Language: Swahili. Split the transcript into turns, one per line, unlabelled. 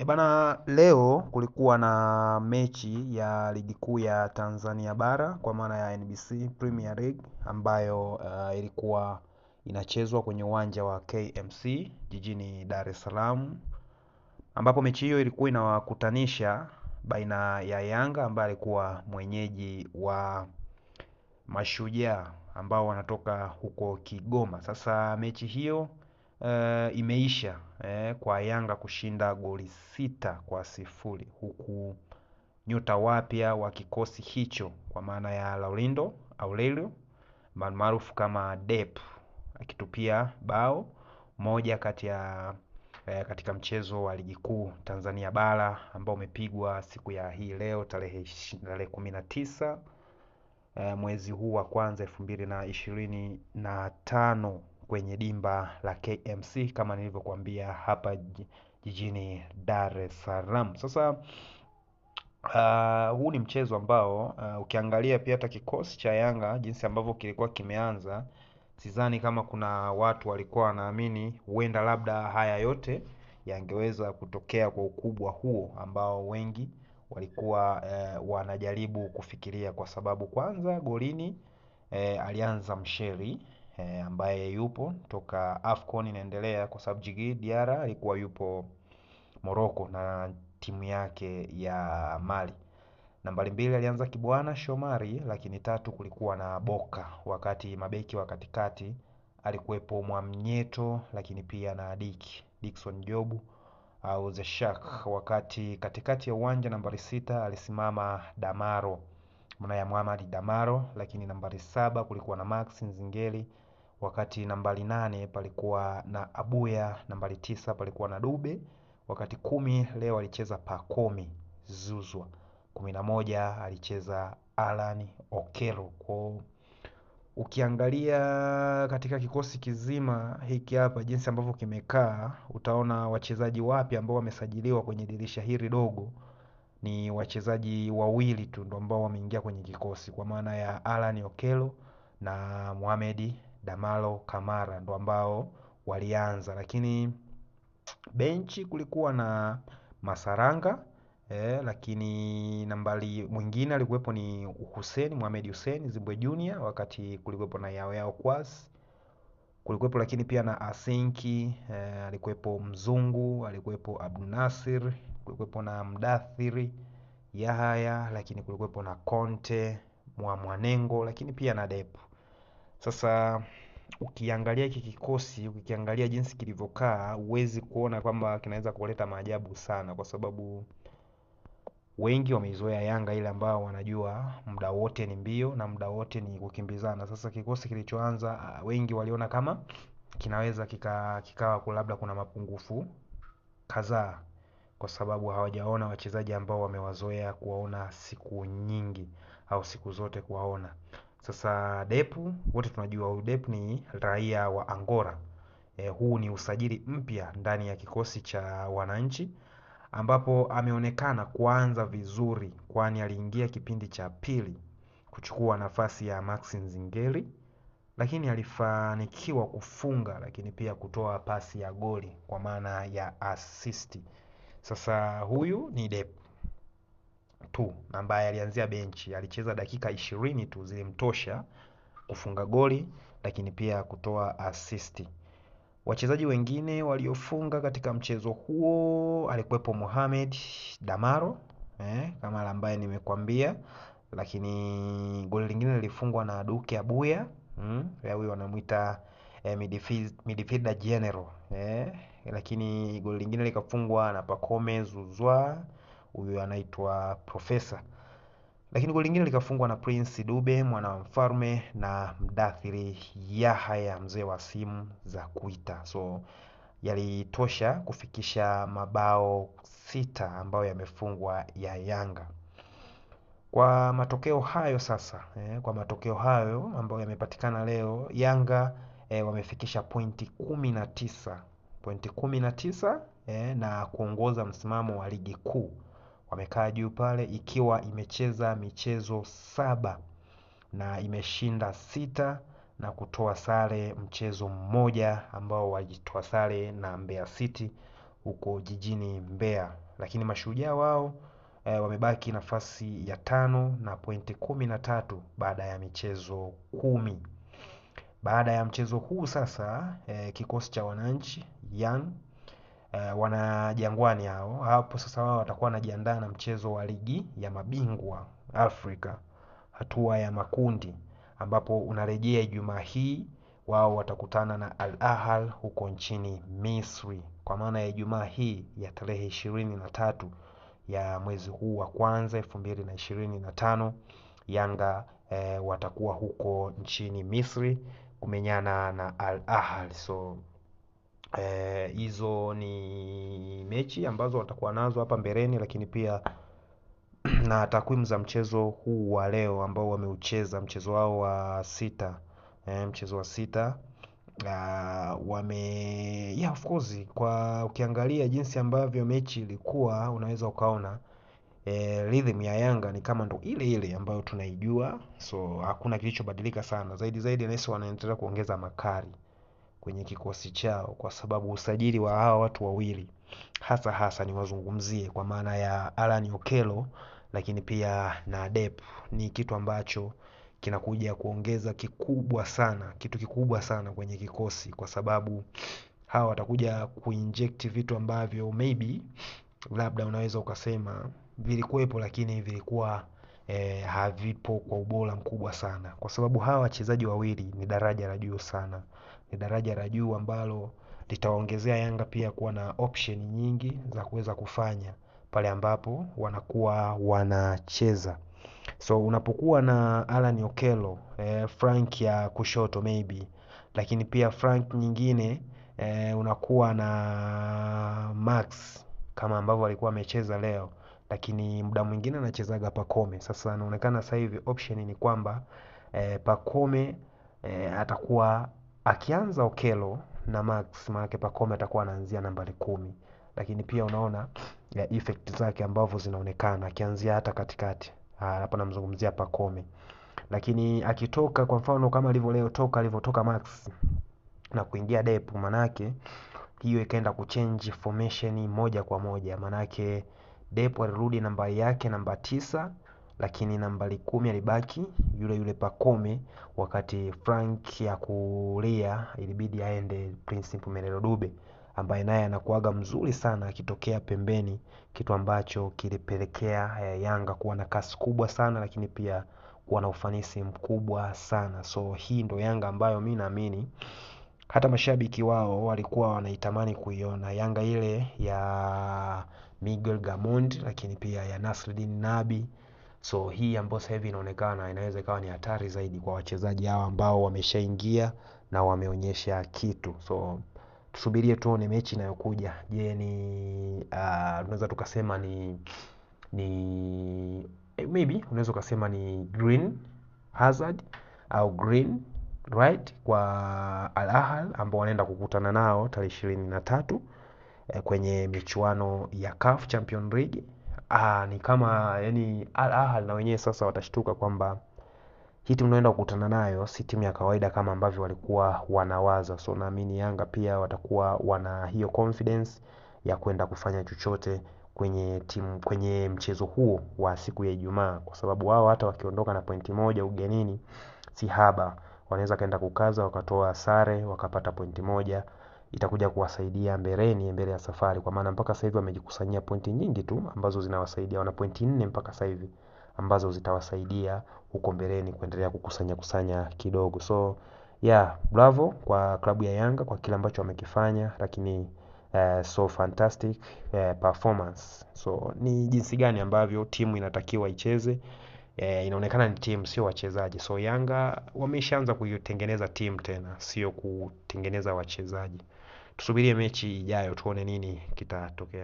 Bana, leo kulikuwa na mechi ya ligi kuu ya Tanzania bara kwa maana ya NBC Premier League ambayo ilikuwa inachezwa kwenye uwanja wa KMC jijini Dar es Salaam, ambapo mechi hiyo ilikuwa inawakutanisha baina ya Yanga ambaye alikuwa mwenyeji wa Mashujaa ambao wanatoka huko Kigoma. Sasa mechi hiyo imeisha kwa Yanga kushinda goli 6-0, huku nyota wapya wa kikosi hicho kwa maana ya Laurindo Aurelio maarufu kama Dep akitupia bao moja kati ya katika mchezo wa ligi kuu Tanzania bara ambao umepigwa siku ya hii leo tarehe 19 mwezi huu wa kwanza 2025 kwenye dimba la KMC kama nilivyokuambia hapa jijini Dar es Salaam. Sasa huu ni mchezo ambao ukiangalia pia hata kikosi cha Yanga jinsi ambavyo kilikuwa kimeanza, sidhani kama kuna watu walikuwa wanaamini huenda labda haya yote yangeweza kutokea kwa ukubwa huo ambao wengi walikuwa wanajaribu kufikiria, kwa sababu kwanza golini alianza Msheri ambaye yupo toka Afcon inaendelea, kwa sababu Djigui Diarra alikuwa yupo Morocco na timu yake ya Mali. Nambari 2 alianza Kibwana Shomari, lakini 3 kulikuwa na Boka, wakati mabeki wa katikati alikuwepo Mwamnyeto, lakini pia na Dickson Jobu au The Shark, wakati katikati ya uwanja nambari 6 alisimama Damaro mwana ya Muhammad Damaro, lakini nambari 7 kulikuwa na Max Nzingeli, wakati nambari 8 palikuwa na Abuya, nambari 9 palikuwa na Dube, wakati 10 leo alicheza Pacome Zuzwa, 11 alicheza Alan Okello. Kwa ukiangalia katika kikosi kizima hiki hapa jinsi ambavyo kimekaa, utaona wachezaji wapya ambao wamesajiliwa kwenye dirisha hili dogo ni wachezaji wawili tu ndio ambao wameingia kwenye kikosi, kwa maana ya Alan Okello na Mohamed Damalo Kamara ndio ambao walianza, lakini benchi kulikuwa na Masaranga lakini nambari mwingine alikuwepo ni Mohamed Hussein Zimbwe Junior, wakati kulikuwepo na Yao Kwasi kulikuwepo, lakini pia na Asenki alikuwepo, Mzungu alikuwepo, Abdul Nasir kulikuwepo, na Mdathiri Yahaya, lakini kulikuwepo na Conte Mwanengo, lakini pia na Depu. Sasa ukiangalia hiki kikosi, ukiangalia jinsi kilivyokaa, huwezi kuona kwamba kinaweza kuleta maajabu sana, kwa sababu wengi wameizoea Yanga ile ambao wanajua muda wote ni mbio na muda wote ni kukimbizana. Sasa kikosi kilichoanza wengi waliona kama kinaweza kikawa labda kuna mapungufu kadhaa, kwa sababu hawajaona wachezaji ambao wamewazoea kuwaona siku nyingi au siku zote kuwaona. Sasa Depu, wote tunajua huyu Depu ni raia wa Angola. Huu ni usajili mpya ndani ya kikosi cha wananchi, ambapo ameonekana kuanza vizuri, kwani aliingia kipindi cha pili kuchukua nafasi ya Max Nzingeli, lakini alifanikiwa kufunga, lakini pia kutoa pasi ya goli kwa maana ya assist. Sasa huyu ni Depu tu ambaye alianzia benchi, alicheza dakika 20 tu zilimtosha kufunga goli, lakini pia kutoa assist. Wachezaji wengine waliofunga katika mchezo huo alikuwepo Mohamed Damaro kama ambaye nimekwambia, lakini goli lingine lilifungwa na Duke Abuya, huyo wanamuita midfielder general lakini goli lingine likafungwa na Pacome Zuzwa, huyo anaitwa Professor, lakini goli lingine likafungwa na Prince Dube mwana wa mfalme na Mdathiri Yahaya mzee wa simu za kuita. So yalitosha kufikisha mabao 6 ambayo yamefungwa ya Yanga. Kwa matokeo hayo sasa kwa matokeo hayo ambayo yamepatikana leo, Yanga wamefikisha pointi 19 na kuongoza msimamo wa ligi kuu. Wamekaa juu pale ikiwa imecheza michezo 7 na imeshinda 6 na kutoa sare mchezo mmoja ambao walitoa sare na Mbeya City huko jijini Mbeya. lakini Mashujaa wao wamebaki nafasi ya 5 na pointi 13 baada ya michezo 10. Baada ya mchezo huu sasa kikosi cha wananchi Young wana Jangwani hao hapo sasa, wao watakuwa wanajiandaa na mchezo wa ligi ya mabingwa Afrika hatua ya makundi, ambapo unarejea Ijumaa hii. Wao watakutana na Al Ahly huko nchini Misri, kwa maana ya Ijumaa hii ya tarehe 23 ya mwezi huu wa kwanza 2025. Yanga watakuwa huko nchini Misri kumenyana na Al Ahly. So hizo ni mechi ambazo watakuwa nazo hapa mbeleni, lakini pia na takwimu za mchezo huu wa leo ambao wameucheza mchezo wao wa sita, mchezo wa sita of course kwa ukiangalia jinsi ambavyo mechi ilikuwa unaweza ukaona rhythm ya Yanga ni kama ndo ile ile ambayo tunaijua, so hakuna kilichobadilika sana. Zaidi nahisi wanaendelea kuongeza makali kwenye kikosi chao, kwa sababu usajili wa hawa watu wawili hasa ni wazungumzie kwa maana ya Alan Okello lakini pia na Dep ni kitu ambacho kinakuja kuongeza kitu kikubwa sana kwenye kikosi, kwa sababu hawa watakuja kuinject vitu ambavyo maybe labda unaweza ukasema vilikuwepo lakini vilikuwa havipo kwa ubora mkubwa sana, kwa sababu hawa wachezaji wawili ni daraja la juu sana, ni daraja la juu ambalo litawaongezea Yanga pia kuwa na option nyingi za kuweza kufanya pale ambapo wanakuwa wanacheza. So unapokuwa na Alan Okello, Frank ya kushoto maybe, lakini pia Frank nyingine unakuwa na Max kama ambavyo alikuwa amecheza leo, lakini muda mwingine anachezaga Pacome. Sasa inaonekana sasa hivi option ni kwamba Pacome atakuwa akianza Okello na Max, maana Pacome atakuwa anaanzia nambari 10, lakini pia unaona effect zake ambavyo zinaonekana akianzia hata katikati. Hapa namzungumzia Pacome, lakini akitoka kwa mfano kama alivyotoka Max na kuingia Dep, manake hiyo ikaenda kuchange formation moja kwa moja, manake Dep alirudi nambari yake namba 9, lakini nambari 10 alibaki yule Pacome, wakati Frank ya kulia ilibidi aende Prince Mpumelelo Dube ambaye naye anakuaga mzuri sana akitokea pembeni, kitu ambacho kilipelekea Yanga kuwa na kasi kubwa sana, lakini pia kuwa na ufanisi mkubwa sana. So hii ndo Yanga ambayo mimi naamini hata mashabiki wao walikuwa wanaitamani kuiona, Yanga ile ya Miguel Gamond, lakini pia ya Nasreddine Nabi. So hii ambayo sasa hivi inaonekana inaweza ikawa ni hatari zaidi kwa wachezaji hao ambao wameshaingia na wameonyesha kitu. So tusubirie tuone mechi inayokuja. Je, ni tunaweza tukasema ni maybe unaweza ukasema ni green hazard au green right kwa Al Ahly ambao wanaenda kukutana nao tarehe 23 kwenye michuano ya CAF Champion League. Ni kama yani Al Ahly na wenyewe sasa watashtuka kwamba hii timu tunaenda kukutana nayo si timu ya kawaida kama ambavyo walikuwa wanawaza. So naamini Yanga pia watakuwa wana hiyo confidence ya kwenda kufanya chochote kwenye mchezo huo wa siku ya Ijumaa, kwa sababu wao hata wakiondoka na pointi moja ugenini si haba, wanaweza kaenda kukaza wakatoa sare wakapata pointi moja, itakuja kuwasaidia mbele ya safari, kwa maana mpaka sasa hivi wamejikusanyia pointi nyingi tu ambazo zinawasaidia, wana pointi 4 mpaka sasa hivi ambazo zitawasaidia huko mbeleni kuendelea kusanya kidogo. So bravo kwa klabu ya Yanga kwa kile ambacho wamekifanya, lakini so fantastic performance. So ni jinsi gani ambavyo timu inatakiwa icheze, inaonekana ni timu sio wachezaji. So Yanga wameshaanza kuitengeneza timu tena, sio kutengeneza wachezaji. Tusubirie mechi ijayo tuone nini kitatokea.